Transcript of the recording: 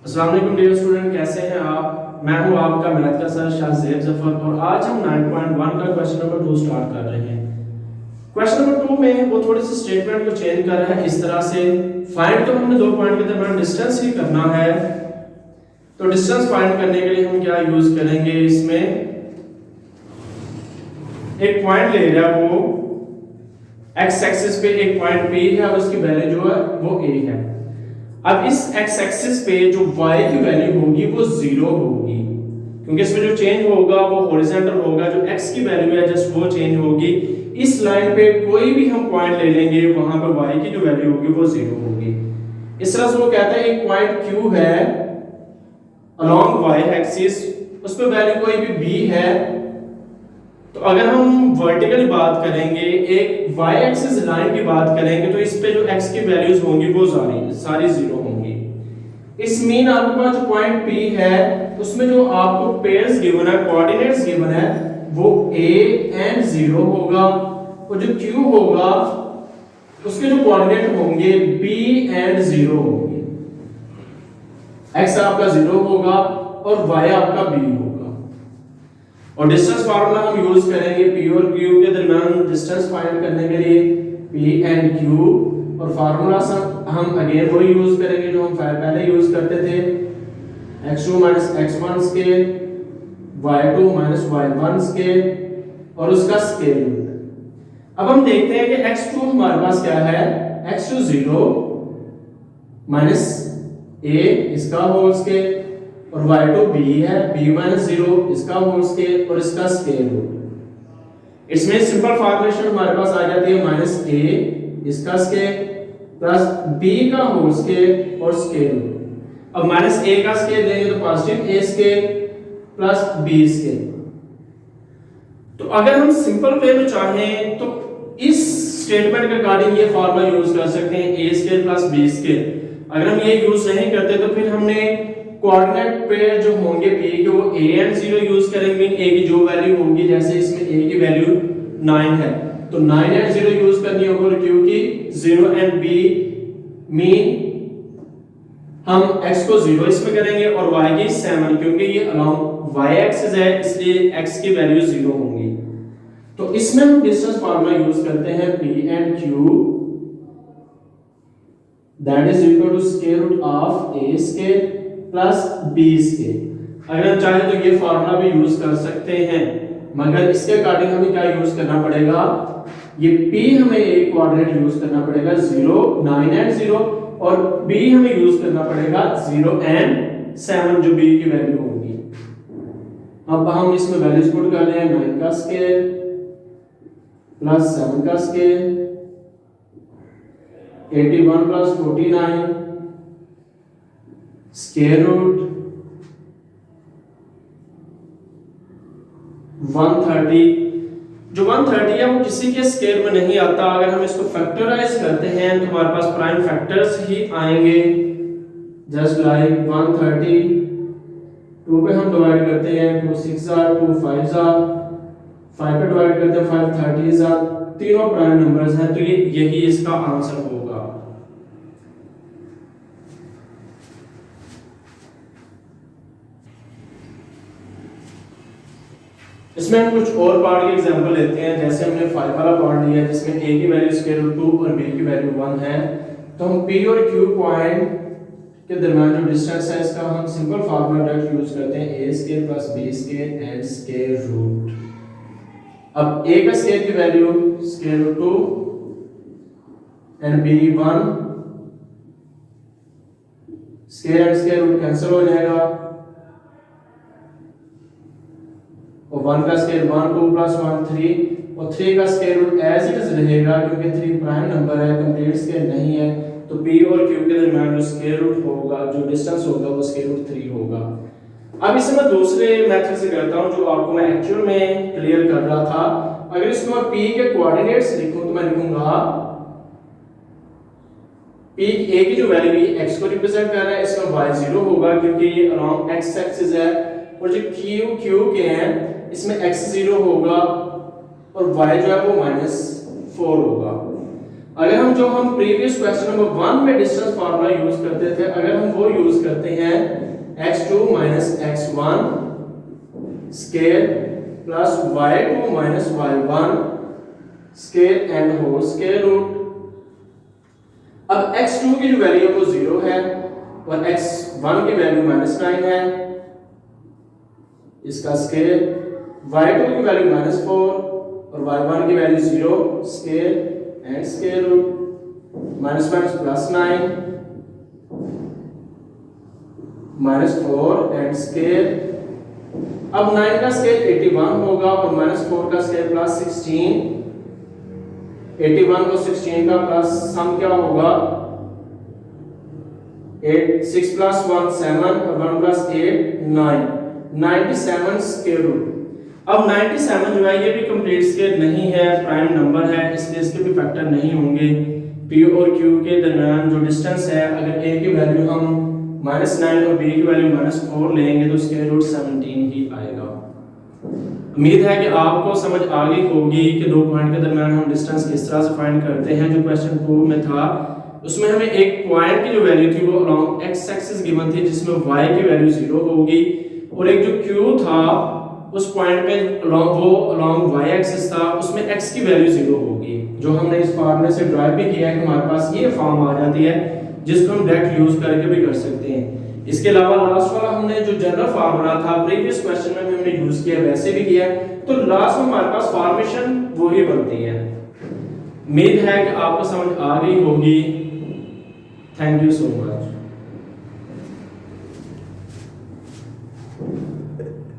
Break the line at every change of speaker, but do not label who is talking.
अस्सलाम वालेकुम dear student, कैसे हैं आप। मैं हूं आपका मैथ का सर शाहज़ेब जफर और आज हम 9.1 का क्वेश्चन नंबर 2 स्टार्ट कर रहे हैं। क्वेश्चन नंबर 2 में वो थोड़ी सी स्टेटमेंट को चेंज कर रहा है इस तरह से। फाइंड तो हमने दो पॉइंट के दरमियान डिस्टेंस ही करना है, तो डिस्टेंस फाइंड करने के लिए हम क्या यूज करेंगे, इसमें एक पॉइंट ले रहा है, वो एक्स एक्सिस पे एक पॉइंट P है और उसकी वैल्यू जो है वो A है। अब इस x एक्सिस पे जो y की वैल्यू होगी वो 0 होगी, क्योंकि इसमें जो चेंज होगा वो हॉरिजॉन्टल होगा, जो x की वैल्यू है जस्ट वो चेंज होगी। इस लाइन पे कोई भी हम पॉइंट ले लेंगे, वहां पे y की जो वैल्यू होगी वो 0 होगी। इस तरह से वो कहता है एक पॉइंट Q है अलोंग y एक्सिस, उस पे वैल्यू कोई भी b है। तो अगर हम वर्टिकली बात करेंगे, एक y एक्सिस लाइन की बात करेंगे, तो इस पे जो x की वैल्यूज होंगी वो सारी 0 होंगी। इस मीन आपके पास जो पॉइंट P है उसमें जो आपको पेयर्स गिवन है, कोऑर्डिनेट्स गिवन है, वो a एंड 0 होगा, और जो Q होगा उसके जो कोऑर्डिनेट होंगे b एंड 0 होंगे। x आपका 0 होगा और y आपका b होगा। और डिस्टेंस फार्मूला हम यूज करेंगे P और Q के दरमियान डिस्टेंस फाइंड करने के लिए, P एंड Q, और फार्मूला हम अगेन वही यूज करेंगे जो हम पहले यूज करते थे, x2 x1 square, y2 y1 square और उसका स्केयर रूट। अब हम देखते हैं कि x2 हमारे पास क्या है, x2 0 a इसका होल स्केयर, और y2 b है b 0 इसका होल स्केयर और इसका स्केयर रूट। इसमें सिंपल फॉर्मूलेशन हमारे पास आ जाती है -a इसका स्केयर प्लस b का होल स्केयर और स्केयर रूट। अब -a का स्केयर लेंगे तो positive a square plus b square. तो अगर हम सिंपल वे में चाहें तो इस स्टेटमेंट के अकॉर्डिंग ये फार्मूला यूज कर सकते हैं, a square plus b square. अगर हम ये यूज नहीं करते तो फिर हमने कोऑर्डिनेट पेयर जो होंगे P के वो a एंड 0 यूज करेंगे। a की जो वैल्यू होगी, जैसे इसमें a की वैल्यू 9 है तो 9 एंड 0 यूज करनी होगी, और Q की 0 एंड b मीन हम x को 0 इसमें करेंगे और y की 7, क्योंकि ये अलोंग y एक्सिस है इसलिए x की वैल्यू 0 होंगी। तो इसमें हम डिस्टेंस फार्मूला यूज करते हैं P and Q that is equal to square root of a square plus b square. अगर हम चाहें तो ये फार्मूला भी यूज कर सकते हैं, मगर इसके अकॉर्डिंग हमें क्या यूज करना पड़ेगा, ये p हमें एक कोऑर्डिनेट यूज करना पड़ेगा 0 9 एंड 0, और b हमें यूज करना पड़ेगा 0 एंड 7 जो b की वैल्यू होगी। अब हम इसमें वैल्यूज पुट कर रहे हैं, 9 का स्क्वायर प्लस 7 का स्क्वायर 81 प्लस 49 स्क्वायर रूट 130। जो 130 है वो किसी के स्क्वायर में नहीं आता। अगर हम इसको फैक्टराइज करते हैं तो हमारे पास प्राइम फैक्टर्स ही आएंगे, जस्ट लाइक 130 2 पे हम डिवाइड करते हैं 2 6 2 5 5 पे डिवाइड करते हैं 5 30, तीनों प्राइम नंबर्स हैं, तो ये यही इसका आंसर होगा। इसमें हम कुछ और पार्ट के एग्जांपल लेते हैं। जैसे हमने 5 वाला पार्ट लिया जिसमें a की वैल्यू स्क्वायर रूट 2 और b की वैल्यू 1 है, तो हम p और q पॉइंट के दरमियान जो डिस्टेंस है इसका हम सिंपल फार्मूला डायरेक्ट यूज करते हैं, a square plus b square and square root. अब a का स्क्वायर की value square root 2 and b 1, square and square root cancel हो जाएगा, और 1 का स्क्वायर 1 2 प्लस 1 3, और 3 का square root as it is रहेगा क्योंकि 3 प्राइम नंबर है, कंप्लीट स्क्वायर नहीं है। तो p और q के दरमियान जो स्क्वायर रूट होगा, जो डिस्टेंस होगा वो स्क्वायर रूट 3 होगा। अब इसे मैं दूसरे मेथड से करता हूं जो आपको मैं एक्चुअल में क्लियर कर रहा था। अगर इसको मैं p के कोऑर्डिनेट्स लिखूं तो मैं लिखूंगा p a की जो वैल्यू है x को रिप्रेजेंट कर रहा है, इसका y 0 होगा क्योंकि ये अलोंग x एक्सिस है, और जो q के हैं इसमें x 0 होगा और y जो है वो -4 होगा। अगर हम प्रीवियस क्वेश्चन नंबर 1 में डिस्टेंस फार्मूला यूज करते थे, अगर हम वो यूज करते हैं x2 x1 square plus y2 y1 square and whole square root. अब x2 की जो वैल्यू है वो 0 है और x1 की वैल्यू -9 है, इसका स्केयर, y2 की वैल्यू -4 और y1 की value 0 square and square root, minus minus plus 9 -4 and square. अब 9 का स्केयर 81 होगा और -4 का स्केयर प्लस 16, 81 और 16 का प्लस सम क्या होगा 8, 6 प्लस 1 7 और 1 प्लस 8 9, 97 स्क्वायर रूट। अब 97 जो है ये भी कंप्लीट स्क्वायर नहीं है, प्राइम नंबर है, इसलिए इसके भी फैक्टर नहीं होंगे। p और q के दरमियान जो डिस्टेंस है, अगर a की वैल्यू हम -9 और b की वैल्यू -4 लेंगे तो स्क्वायर रूट 17 ही आएगा। उम्मीद है कि आपको समझ आ गई होगी कि दो पॉइंट के दरमियान हम डिस्टेंस किस तरह से फाइंड करते हैं। जो क्वेश्चन 2 में था उसमें हमें एक पॉइंट की जो वैल्यू थी वो अलोंग x एक्सिस गिवन थी, जिसमें y की वैल्यू 0 होगी, और एक जो q था उस पॉइंट पे अलोंग y एक्सिस था, उसमें x की वैल्यू 0 होगी। जो हमने इस फार्मूले से ड्राइव भी किया है कि हमारे पास ये फॉर्म आ जाती है जिसको हम डायरेक्ट यूज करके भी कर सकते हैं। इसके अलावा लास्ट वाला हमने जो जनरल फार्मूला था प्रीवियस क्वेश्चन में हमने यूज किया, वैसे भी किया, तो लास्ट में हमारे पास फॉर्मेशन वही बनती है। उम्मीद है कि आपको समझ आ गई होगी। Thank you so much.